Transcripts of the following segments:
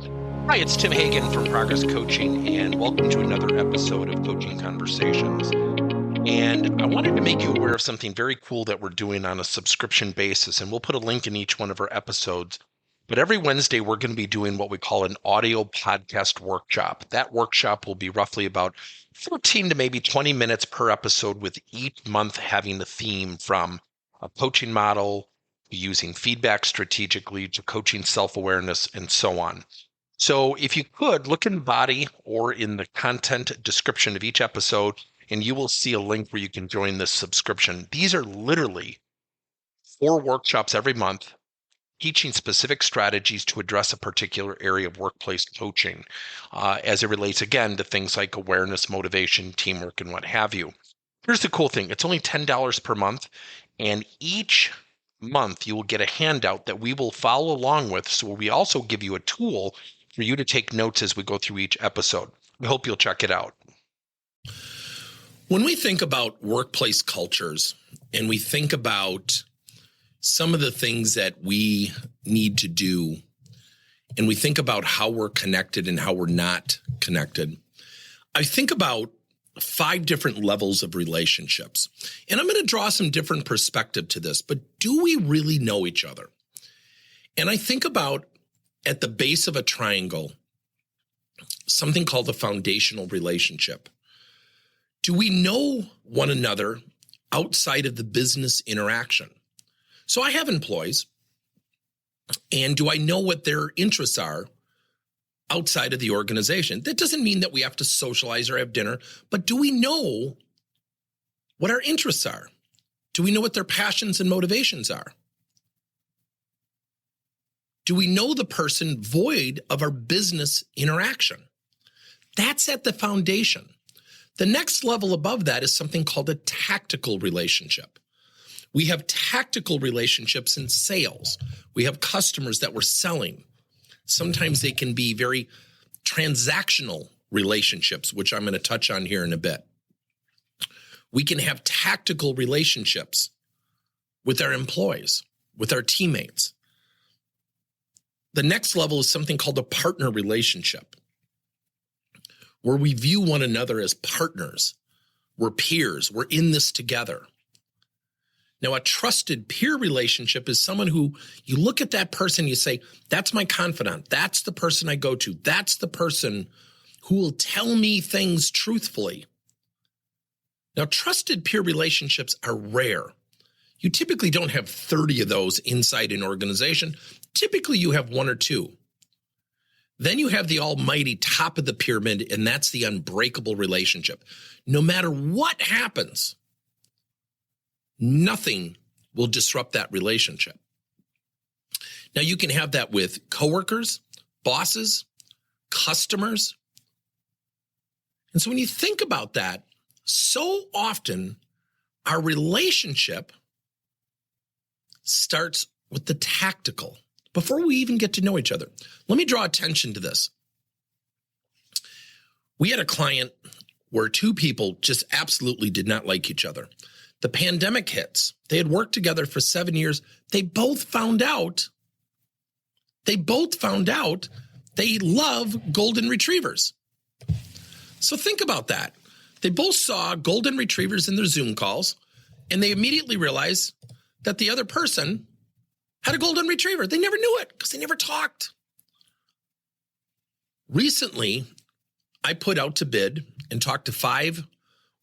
Hi, it's Tim Hagen from Progress Coaching, and welcome to another episode of Coaching Conversations. And I wanted to make you aware of something very cool that we're doing on a subscription basis, and we'll put a link in each one of our episodes. But every Wednesday, we're going to be doing what we call an audio podcast workshop. That workshop will be roughly about 14 to maybe 20 minutes per episode, with each month having a theme from a coaching model, using feedback strategically, to coaching self-awareness, and so on. So if you could, look in the body or in the content description of each episode, and you will see a link where you can join this subscription. These are literally 4 workshops every month, teaching specific strategies to address a particular area of workplace coaching, as it relates, again, to things like awareness, motivation, teamwork, and what have you. Here's the cool thing. It's only $10 per month, and each month you will get a handout that we will follow along with. So we also give you a tool for you to take notes as we go through each episode. We hope you'll check it out. When we think about workplace cultures and we think about some of the things that we need to do, and we think about how we're connected and how we're not connected, I think about 5 different levels of relationships. And I'm going to draw some different perspective to this, but do we really know each other? And I think about, at the base of a triangle, something called the foundational relationship. Do we know one another outside of the business interaction? So I have employees, and do I know what their interests are outside of the organization? That doesn't mean that we have to socialize or have dinner, but do we know what our interests are? Do we know what their passions and motivations are? Do we know the person void of our business interaction? That's at the foundation. The next level above that is something called a tactical relationship. We have tactical relationships in sales. We have customers that we're selling. Sometimes they can be very transactional relationships, which I'm going to touch on here in a bit. We can have tactical relationships with our employees, with our teammates. The next level is something called a partner relationship, where we view one another as partners. We're peers. We're in this together. Now, a trusted peer relationship is someone who you look at that person, you say, that's my confidant. That's the person I go to. That's the person who will tell me things truthfully. Now, trusted peer relationships are rare. You typically don't have 30 of those inside an organization. Typically, you have 1 or 2. Then you have the almighty top of the pyramid, and that's the unbreakable relationship. No matter what happens, nothing will disrupt that relationship. Now, you can have that with coworkers, bosses, customers. And so when you think about that, so often our relationship starts with the tactical before we even get to know each other. Let me draw attention to this. We had a client where 2 people just absolutely did not like each other. The pandemic hits. They had worked together for 7 years. They both found out they love golden retrievers. So think about that. They both saw golden retrievers in their Zoom calls, and they immediately realized that the other person had a golden retriever. They never knew it because they never talked. Recently, I put out to bid and talked to 5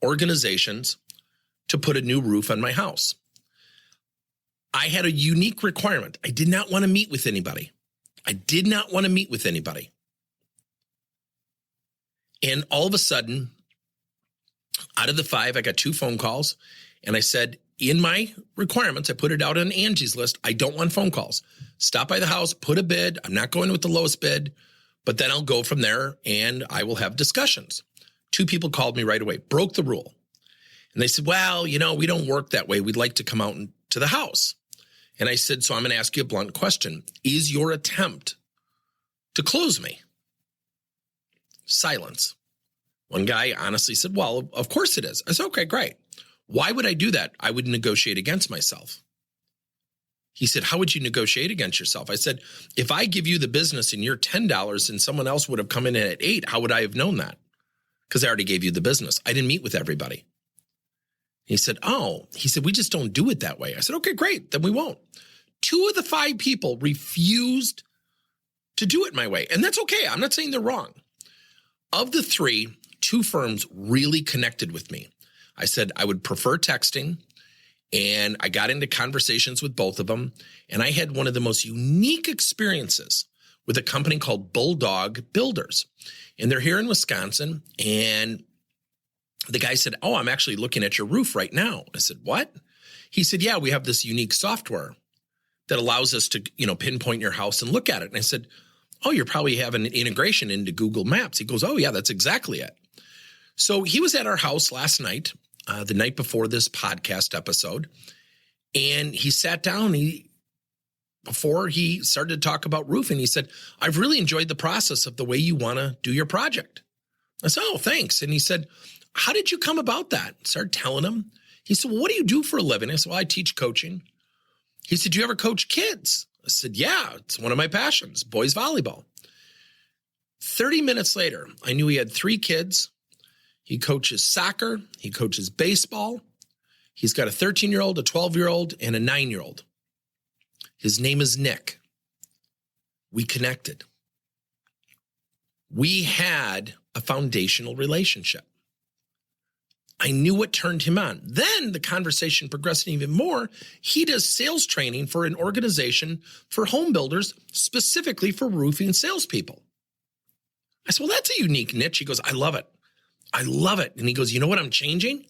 organizations to put a new roof on my house. I had a unique requirement. I did not want to meet with anybody. And all of a sudden, out of the 5, I got 2 phone calls, and I said, in my requirements, I put it out on Angie's list. I don't want phone calls. Stop by the house, put a bid. I'm not going with the lowest bid, but then I'll go from there and I will have discussions. 2 people called me right away, broke the rule. And they said, well, we don't work that way. We'd like to come out to the house. And I said, so I'm going to ask you a blunt question. Is your attempt to close me? Silence. One guy honestly said, well, of course it is. I said, okay, great. Why would I do that? I would negotiate against myself. He said, how would you negotiate against yourself? I said, if I give you the business and you're $10 and someone else would have come in at $8, how would I have known that? Because I already gave you the business. I didn't meet with everybody. He said, we just don't do it that way. I said, okay, great. Then we won't. 2 of the 5 people refused to do it my way. And that's okay. I'm not saying they're wrong. Of the 3, 2 firms really connected with me. I said I would prefer texting, and I got into conversations with both of them. And I had one of the most unique experiences with a company called Bulldog Builders. And they're here in Wisconsin. And the guy said, I'm actually looking at your roof right now. I said, what? He said, yeah, we have this unique software that allows us to, pinpoint your house and look at it. And I said, you're probably having an integration into Google Maps. He goes, yeah, that's exactly it. So he was at our house last night, the night before this podcast episode. And he sat down, before he started to talk about roofing, he said, I've really enjoyed the process of the way you want to do your project. I said, thanks. And he said, how did you come about that? I started telling him. He said, well, what do you do for a living? I said, well, I teach coaching. He said, do you ever coach kids? I said, yeah, it's one of my passions, boys volleyball. 30 minutes later, I knew he had 3 kids. He coaches soccer. He coaches baseball. He's got a 13-year-old, a 12-year-old, and a 9-year-old. His name is Nick. We connected. We had a foundational relationship. I knew what turned him on. Then the conversation progressed even more. He does sales training for an organization for home builders, specifically for roofing salespeople. I said, well, that's a unique niche. He goes, I love it. I love it. And he goes, you know what I'm changing?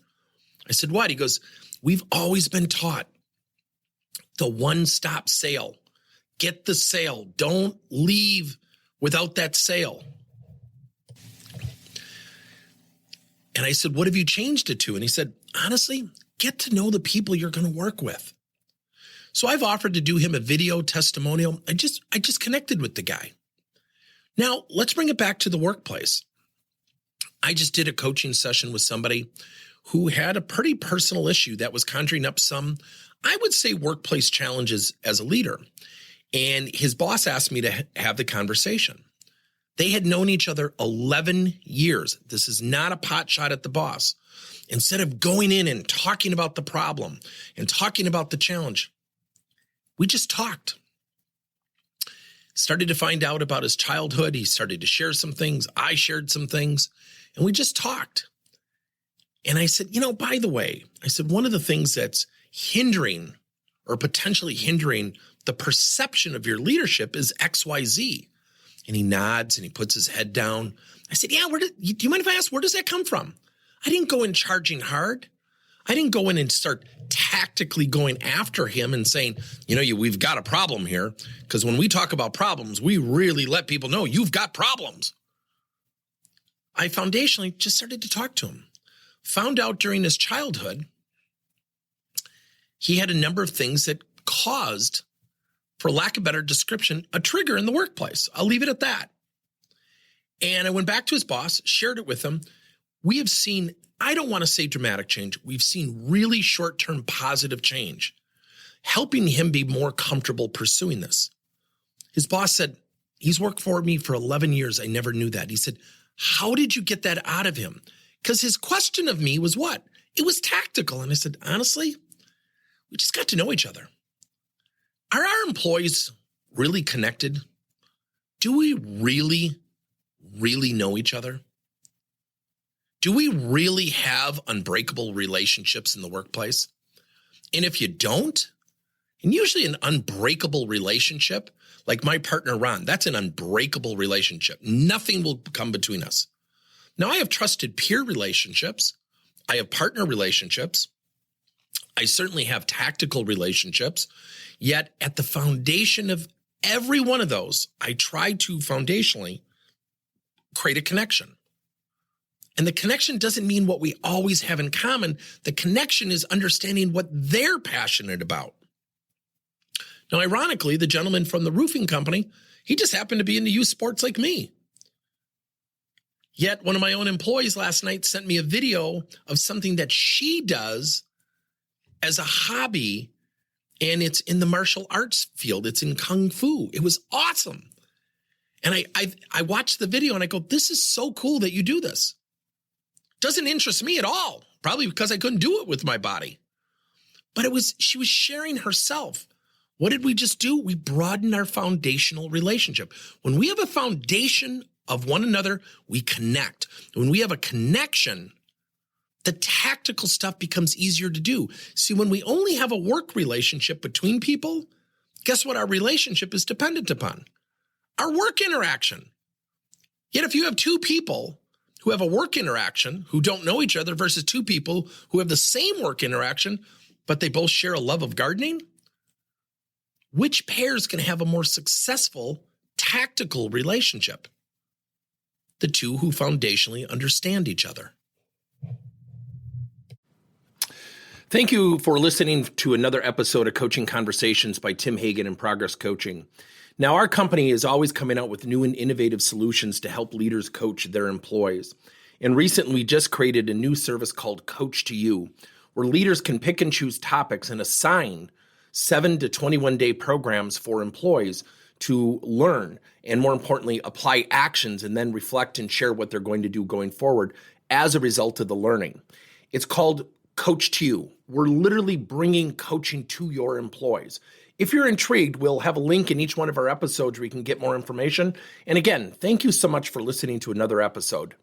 I said, what? He goes, we've always been taught the one-stop sale. Get the sale. Don't leave without that sale. And I said, what have you changed it to? And he said, honestly, get to know the people you're going to work with. So I've offered to do him a video testimonial. I just connected with the guy. Now, let's bring it back to the workplace. I just did a coaching session with somebody who had a pretty personal issue that was conjuring up some, I would say, workplace challenges as a leader. And his boss asked me to have the conversation. They had known each other 11 years. This is not a pot shot at the boss. Instead of going in and talking about the problem and talking about the challenge, we just talked. Started to find out about his childhood. He started to share some things. I shared some things, and we just talked. And I said, by the way, one of the things that's hindering or potentially hindering the perception of your leadership is XYZ. And he nods and he puts his head down. I said, yeah, do you mind if I ask, where does that come from? I didn't go in charging hard. I didn't go in and start tactically going after him and saying, we've got a problem here. Because when we talk about problems, we really let people know you've got problems. I foundationally just started to talk to him. Found out during his childhood, he had a number of things that caused, for lack of a better description, a trigger in the workplace. I'll leave it at that. And I went back to his boss, shared it with him. We have seen, I don't want to say dramatic change. We've seen really short-term positive change, helping him be more comfortable pursuing this. His boss said, he's worked for me for 11 years. I never knew that. He said, how did you get that out of him? Because his question of me was what? It was tactical. And I said, honestly, we just got to know each other. Are our employees really connected? Do we really, really know each other? Do we really have unbreakable relationships in the workplace? And if you don't, and usually an unbreakable relationship, like my partner Ron, that's an unbreakable relationship. Nothing will come between us. Now, I have trusted peer relationships. I have partner relationships. I certainly have tactical relationships. Yet at the foundation of every one of those, I try to foundationally create a connection. And the connection doesn't mean what we always have in common. The connection is understanding what they're passionate about. Now, ironically, the gentleman from the roofing company, he just happened to be into youth sports like me. Yet one of my own employees last night sent me a video of something that she does as a hobby And it's in the martial arts field. It's in Kung Fu. It was awesome. And I watched the video and I go, this is so cool that you do this. Doesn't interest me at all, probably because I couldn't do it with my body. But she was sharing herself. What did we just do? We broadened our foundational relationship. When we have a foundation of one another, we connect. When we have a connection, the tactical stuff becomes easier to do. See, when we only have a work relationship between people, guess what our relationship is dependent upon? Our work interaction. Yet if you have two people who have a work interaction who don't know each other versus two people who have the same work interaction, but they both share a love of gardening, which pair is going to have a more successful tactical relationship? The two who foundationally understand each other. Thank you for listening to another episode of Coaching Conversations by Tim Hagen and Progress Coaching. Now, our company is always coming out with new and innovative solutions to help leaders coach their employees. And recently, we just created a new service called Coach to You, where leaders can pick and choose topics and assign 7 to 21-day programs for employees to learn and, more importantly, apply actions and then reflect and share what they're going to do going forward as a result of the learning. It's called Coach to You. We're literally bringing coaching to your employees. If you're intrigued, we'll have a link in each one of our episodes where you can get more information. And again, thank you so much for listening to another episode.